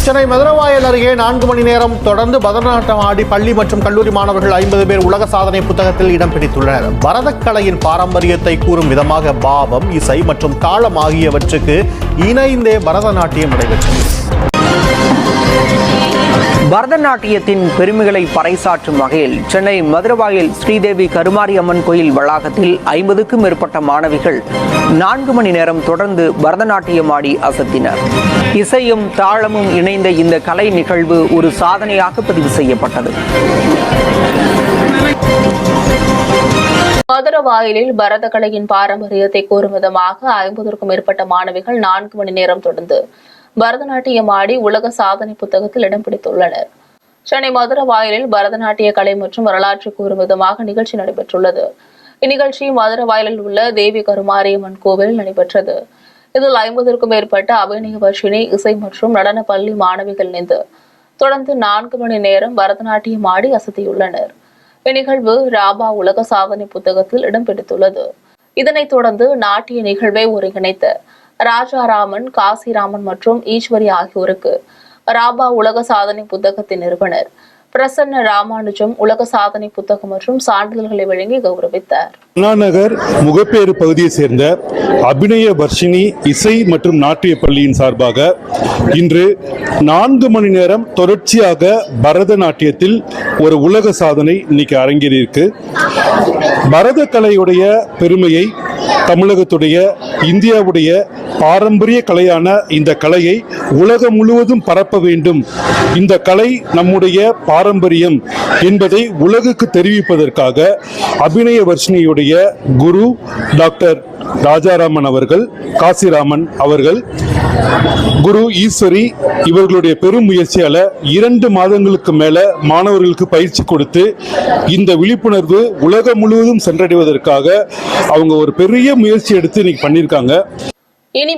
சென்னை மதுரவாயல் அருகே 4 மணி நேரம் தொடர்ந்து பரதநாட்டியம் ஆடி பள்ளி மற்றும் கல்லூரி மாணவர்கள் 50 பேர் உலக சாதனை புத்தகத்தில் இடம் பிடித்துள்ளனர். பரதக்கலையின் பாரம்பரியத்தை கூறும் விதமாக பாவம், இசை மற்றும் தாளம் ஆகியவற்றுக்கு இணைந்தே பரதநாட்டியம் நடைபெற்றது. பரதநாட்டியத்தின் பெருமைகளை பறைசாற்றும் வகையில் சென்னை மதுரவாயல் ஸ்ரீதேவி கருமாரி அம்மன் கோயில் வளாகத்தில் 50க்கும் மேற்பட்ட மாணவிகள் 4 மணி நேரம் தொடர்ந்து பரதநாட்டியம் ஆடி அசத்தினர். இசையும் தாளமும் இணைந்த இந்த கலை நிகழ்வு ஒரு சாதனையாக பதிவு செய்யப்பட்டது. மதுரவாயலில் பரதக்கலையின் பாரம்பரியத்தை கூறும் விதமாக 50க்கும் மேற்பட்ட மாணவிகள் 4 மணி நேரம் தொடர்ந்து பரதநாட்டியம் ஆடி உலக சாதனை புத்தகத்தில் இடம் பிடித்துள்ளனர். சென்னை மதுரவாயலில் பரதநாட்டிய கலை மற்றும் வரலாற்று கூறும் விதமாக நிகழ்ச்சி நடைபெற்றுள்ளது. இந்நிகழ்ச்சி மதுரவாயலில் உள்ள தேவி கருமாரியம்மன் கோவிலில் நடைபெற்றது. இதில் 50க்கும் மேற்பட்ட அபிநய வர்ஷினி, இசை மற்றும் நடன பள்ளி மாணவிகள் இணைந்து தொடர்ந்து 4 மணி நேரம் பரதநாட்டியம் ஆடி அசத்தியுள்ளனர். இந்நிகழ்வு ராபா உலக சாதனை புத்தகத்தில் இடம் பிடித்துள்ளது. இதனைத் தொடர்ந்து நாட்டிய நிகழ்வை ஒருங்கிணைத்த ராஜாராமன், காசிராமன் மற்றும் ஈஸ்வரி ஆகியோருக்கு ராபா உலக சாதனை புத்தகத்தின் நிறுவனர் பிரசன்ன ராமானுஜம் உலக சாதனை புத்தகம் மற்றும் சான்றிதழ்களை வழங்கி கௌரவித்தார். அண்ணாநகர் முகப்பேறு பகுதியை சேர்ந்த அபிநய வர்ஷினி இசை மற்றும் நாட்டிய பள்ளியின் சார்பாக இன்று 4 மணி நேரம் தொடர்ச்சியாக பரதநாட்டியத்தில் ஒரு உலக சாதனை இன்னைக்கு அரங்கேறியிருக்கு. பரத கலையுடைய பெருமையை, தமிழகத்துடைய, இந்தியாவுடைய பாரம்பரிய கலையான இந்த கலையை உலகம் முழுவதும் பரப்ப வேண்டும். இந்த கலை நம்முடைய பாரம்பரியம் என்பதை உலகுக்கு தெரிவிப்பதற்காக அபிநய வர்ஷினியுடைய குரு டாக்டர் ராஜாராமன் அவர்கள், காசிராமன் அவர்கள், குரு ஈஸ்வரி இவர்களுடைய பெரும் முயற்சியால 2 மாதங்களுக்கு மேல மாணவர்களுக்கு பயிற்சி கொடுத்து இந்த விழிப்புணர்வு உலகம் முழுவதும் சென்றடைவதற்காக அவங்க ஒரு பெரிய முயற்சி எடுத்து இன்னைக்கு பண்ணியிருக்காங்க. இனி